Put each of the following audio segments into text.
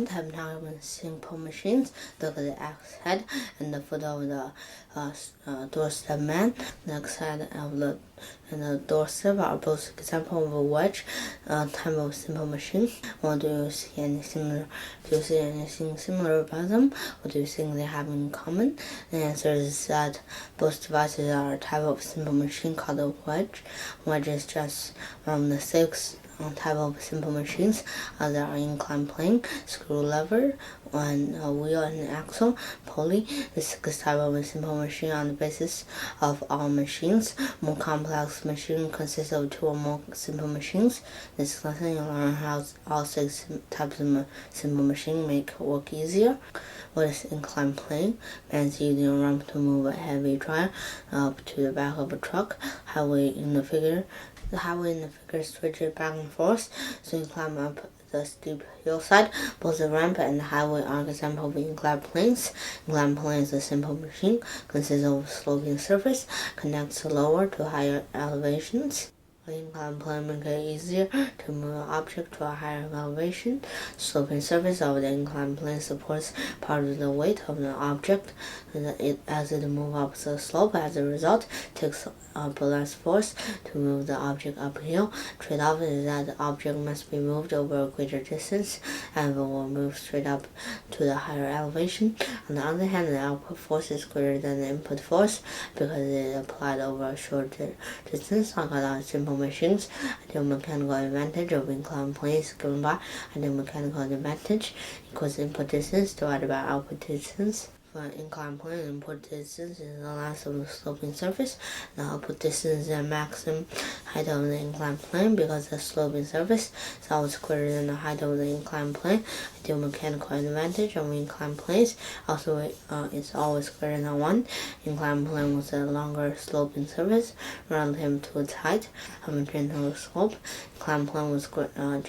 1 type of simple machines. Look at the X head and the foot of the doorstep man. The X head of the doorstep are both examples of a wedge type of simple machine. Or do you see anything similar about them? What do you think they have in common? The answer is that both devices are a type of simple machine called a wedge. Wedge is just one of the 6 type of simple machines. There are inclined plane, screw lever, and wheel and axle, pulley. The 6th type of simple machine on the basis of all machines. More complex machine consists of 2 or more simple machines. This lesson you'll learn how all 6 types of simple machine make work easier. What is inclined plane? Means using a ramp to move a heavy tire up to the back of a truck. The highway in the figure switches back and forth, so you climb up the steep hillside. Both the ramp and the highway are examples of inclined planes. Inclined plane is a simple machine, consists of a sloping surface, connects lower to higher elevations. An inclined plane makes it easier to move an object to a higher elevation. The sloping surface of the inclined plane supports part of the weight of the object as it moves up the slope. As a result, it takes up less force to move the object uphill. Trade-off is that the object must be moved over a greater distance and will move straight up to the higher elevation. On the other hand, the output force is greater than the input force because it is applied over a shorter distance. Like simple machines, ideal mechanical advantage of inclined plane is given by ideal mechanical advantage equals input distance divided by output distance. For an inclined plane, input distance is the length of the sloping surface. The output distance is the maximum height of the inclined plane because the sloping surface is always greater than the height of the inclined plane. Ideal mechanical advantage of inclined planes also is always greater than 1. Inclined plane with a longer sloping surface relative to its height have a gentler slope. Inclined plane with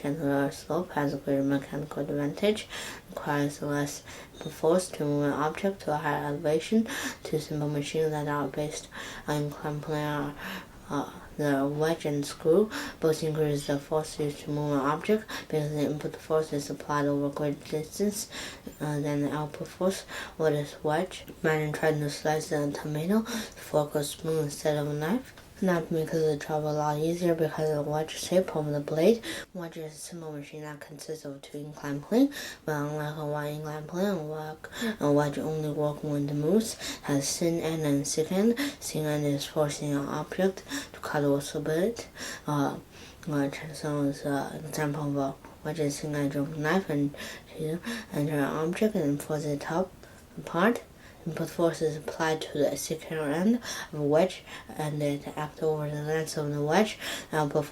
gentler slope has a greater mechanical advantage, requires less force to move an object to a higher elevation. 2 simple machines that are based on inclined plane are the wedge and screw. Both increase the force used to move an object because the input force is applied over a greater distance than the output force. What is wedge? Imagine trying to slice a tomato. The fork or spoon instead of a knife. That makes the job a lot easier because of the wedge shape of the blade. Wedge is a simple machine that consists of 2 inclined planes, but unlike a 1 inclined plane, a wedge only works when it moves. It has thin end and thick end. Thin end is forcing an object to cut or split. So is an example of a wedge is thin edge of a knife and enter an object and force it apart. Input force is applied to the thicker end of a wedge and it acts over the length of the wedge. Output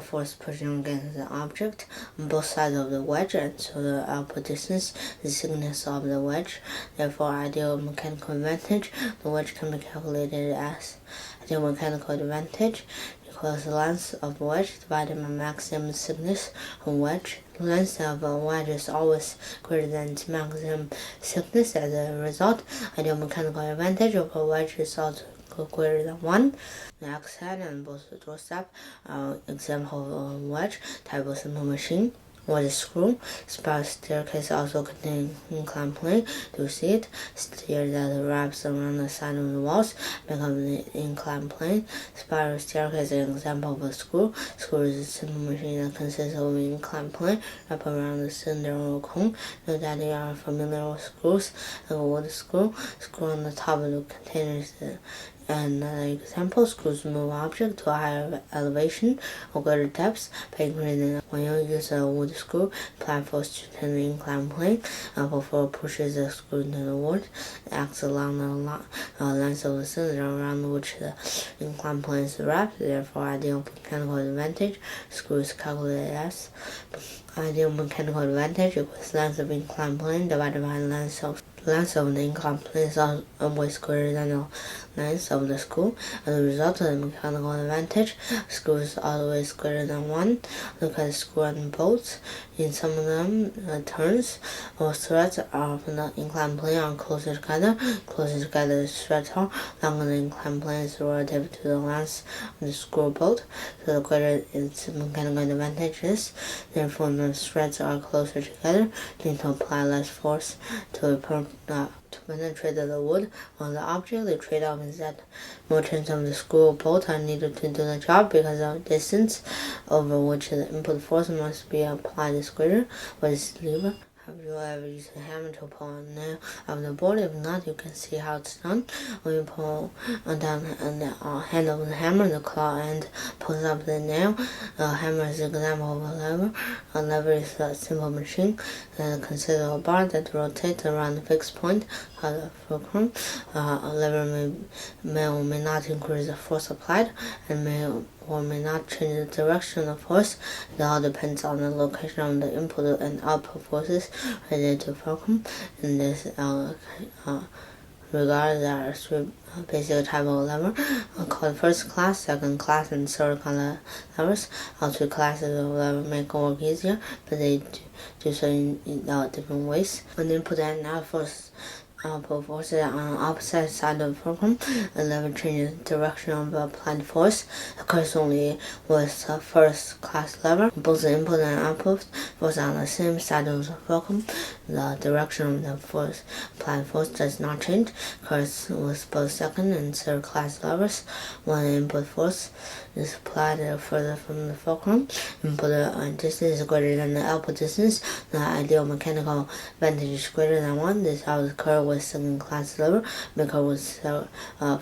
force pushing against the object on both sides of the wedge, and so the output distance is the thickness of the wedge. Therefore, ideal mechanical advantage, the wedge can be calculated as ideal mechanical advantage equals the length of the wedge divided by maximum thickness of wedge. The length of a wedge is always greater than its maximum thickness. As a result, ideal mechanical advantage of a wedge is also greater than 1. The X head and both the doorstep are example of a wedge type of simple machine. What is screw? Spiral staircase also contains inclined plane. Do you see it? Stairs that wraps around the side of the walls become the inclined plane. Spiral staircase is an example of a screw. Screw is a simple machine that consists of an inclined plane wrapped around the cylinder or cone. Note that you are familiar with screws. Like a wood screw. Screw on the top of the container is another example. Screws move object to a higher elevation or greater depths by increasing. When you use a wood screw, apply force to turn the inclined plane before it pushes the screw into the wood. It acts along the length of the cylinder around which the inclined plane is wrapped. Therefore, ideal mechanical advantage screw is calculated as ideal mechanical advantage equals length of inclined plane divided by length of The length of the incline plane is always greater than the length of the screw. As a result of the mechanical advantage, screw is always greater than 1. Look at the screw and bolts. In some of them, turns or threads of the inclined plane are closer together. Closer together, the threads are longer. The inclined plane is relative to the length of the screw bolt, so the greater its mechanical advantage is. Therefore, the threads are closer together, need to apply less force to penetrate the wood. On the object, the trade-off is that more turns of the screw or bolt are needed to do the job because of distance over which the input force must be applied is greater. What is the lever? Have you ever used a hammer to pull a nail off the board? If not, you can see how it's done. When you pull down the handle of the hammer, the claw end pulls up the nail. A hammer is an example of a lever. A lever is a simple machine that consists of a bar that rotates around a fixed point called a fulcrum. A lever may or may not increase the force applied and may or may not change the direction of force. It all depends on the location of the input and output forces related to fulcrum. In this regard, there are three basic types of lever called first class, second class, and third class levers. All three classes of lever make work easier, but they do so in different ways. When the input and output forces on the opposite side of the fulcrum, a lever changes the direction of the applied force. Occurs only with the first class lever. Both the input and output force on the same side of the fulcrum. The direction of the applied force does not change. Occurs with both second and third class levers. When the input force is applied further from the fulcrum, input distance is greater than the output distance. The ideal mechanical advantage is greater than 1. This always occurs with second class lever, may occur with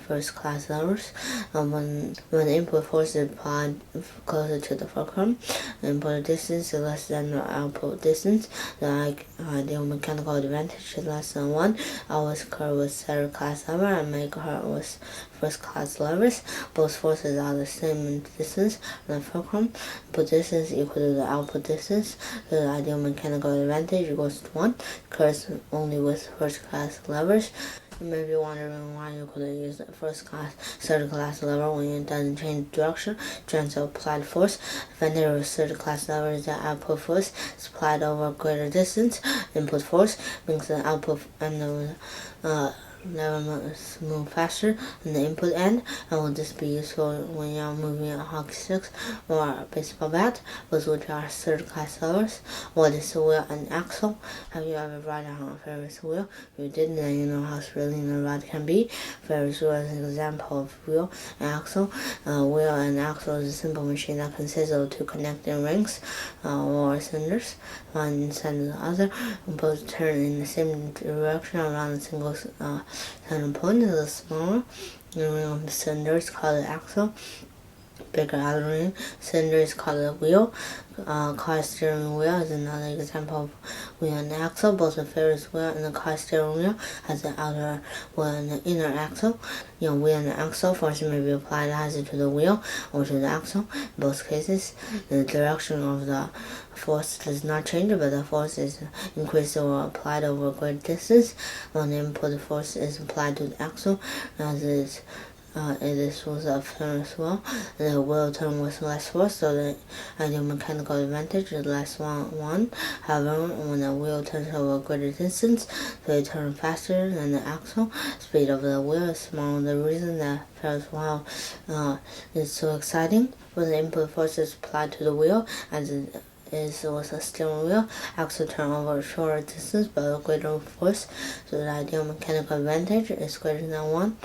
first class levers. When the input force is applied closer to the fulcrum, the input distance is less than the output distance. The ideal mechanical advantage is less than 1. Always occur with third class lever and may occur with first class levers. Both forces are the same in distance on the fulcrum. Input distance equal to the output distance. So the ideal mechanical advantage equals to 1. Occurs only with first class levers. You may be wondering why you could use the first class, third class lever when it doesn't change direction, transfer applied force. The advantage of third class lever is that output force is applied over a greater distance. Input force makes the output and the lever must move faster than the input end, and will this be useful when you are moving a hockey stick or a baseball bat, both which are third class levers. What is the wheel and axle? Have you ever ride on a Ferris wheel? If you did, then you know how thrilling the ride can be. Ferris wheel is an example of wheel and axle. Wheel and axle is a simple machine that consists of two connecting rings or cylinders, one inside the other, both turn in the same direction around a single center point. The smaller ring of the cylinder is called the axle. Bigger outer ring cylinder is called the wheel. Car steering wheel is another example of wheel and axle. Both the Ferris wheel and the car steering wheel has the outer wheel and the inner axle. Wheel and the axle force may be applied either to the wheel or to the axle. In both cases, the direction of the force does not change, but the force is increased or applied over a great distance. When the input force is applied to the axle, as it is with a Ferris wheel, the wheel turns with less force, so the ideal mechanical advantage is less 1. However, when the wheel turns over a greater distance, so it turns faster than the axle, speed of the wheel is smaller. The reason that Ferris wheel is so exciting, when the input force is applied to the wheel, as it is with a steering wheel, axle turn over a shorter distance but a greater force, so the ideal mechanical advantage is greater than 1.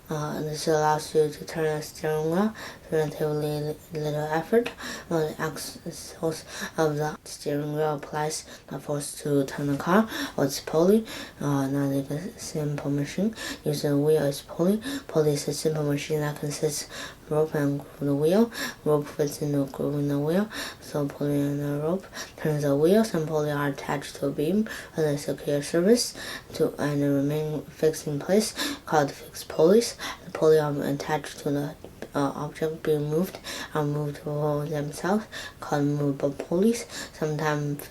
This allows you to turn the steering wheel with relatively little effort. When the axle of the steering wheel applies the force to turn the car, or its pulley. Another simple machine using the wheel is pulley. Pulley is a simple machine that consists of rope and groove in the wheel. Rope fits into a groove in the wheel, so pulley and the rope turns the wheel. Some pulley are attached to a beam as a secure surface and remain fixed in place, called fixed pulleys. The pulley are attached to the object being moved are moved themselves, called movable pulleys. Sometimes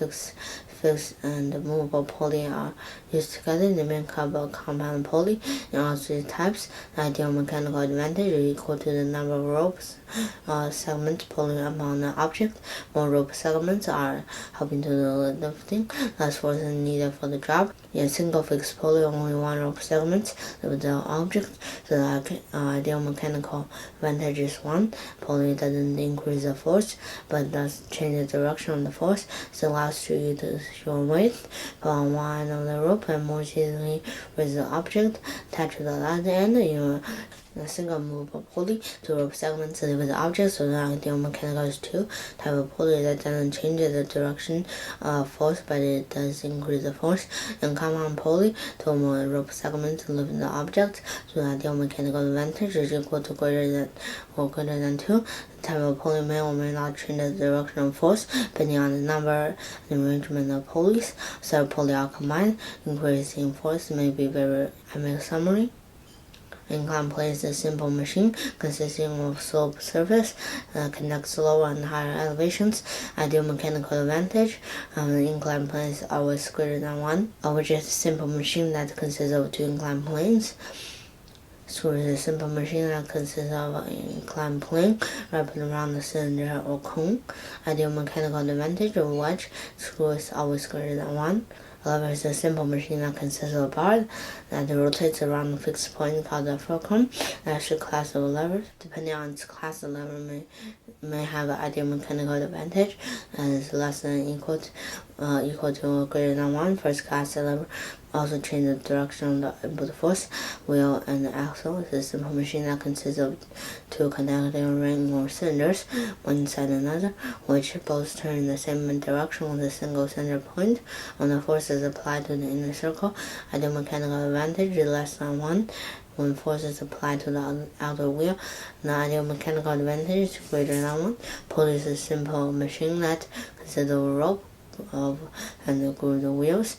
fixed and movable pulley are used together. They make up a compound pulley. In all three types, the ideal mechanical advantage is equal to the number of ropes segments pulling upon the object. More rope segments are helping to do the lifting, less force is needed for the job. In a single fixed pulley, only one rope segments lift the object, so the ideal mechanical advantage is one. Pulley doesn't increase the force, but does change the direction of the force. So allows you to use your weight, put on one end of the rope, and more easily raise the object. Attach to the other end, a single movable pulley, two rope segments lift the object, so the ideal mechanical is two. Type of pulley that doesn't change the direction of force, but it does increase the force. In compound pulley, two or more rope segments lift the object, so the ideal mechanical advantage is equal to greater than two. The type of pulley may or may not change the direction of force, depending on the number and arrangement of pulleys. So pulley are combined, increasing force may be very. I make a summary. Incline plane is a simple machine consisting of a slope surface that connects lower and higher elevations. Ideal mechanical advantage. The incline plane is always greater than 1, which is a simple machine that consists of two inclined planes. Screw is a simple machine that consists of an inclined plane wrapped around the cylinder or cone. Ideal mechanical advantage of wedge. Screw is always greater than 1. A lever is a simple machine that consists of a bar that rotates around a fixed point called the fulcrum. That's a class of levers. Depending on its class, the lever may have an ideal mechanical advantage that is less than equal to or greater than 1. First class lever also change the direction of the input force. Wheel and the axle is a simple machine that consists of two connecting ring or cylinders, one inside another, which both turn in the same direction with a single center point. When the force is applied to the inner circle, ideal mechanical advantage is less than 1. When force is applied to the outer wheel, the ideal mechanical advantage is greater than 1. Pulley is a simple machine that consists of a rope and groove the wheels.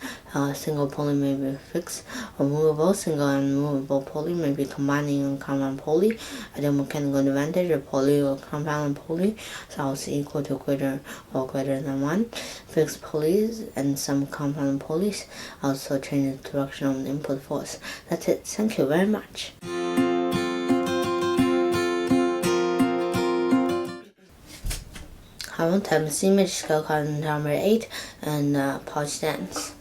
Single pulley may be fixed or movable. Single and movable pulley may be combined in a compound pulley. Ideal mechanical advantage of pulley or compound pulley is also equal to greater than 1. Fixed pulleys and some compound pulleys also change the direction of the input force. That's it. Thank you very much. I want to have a image scale card number 8 and pouch dance.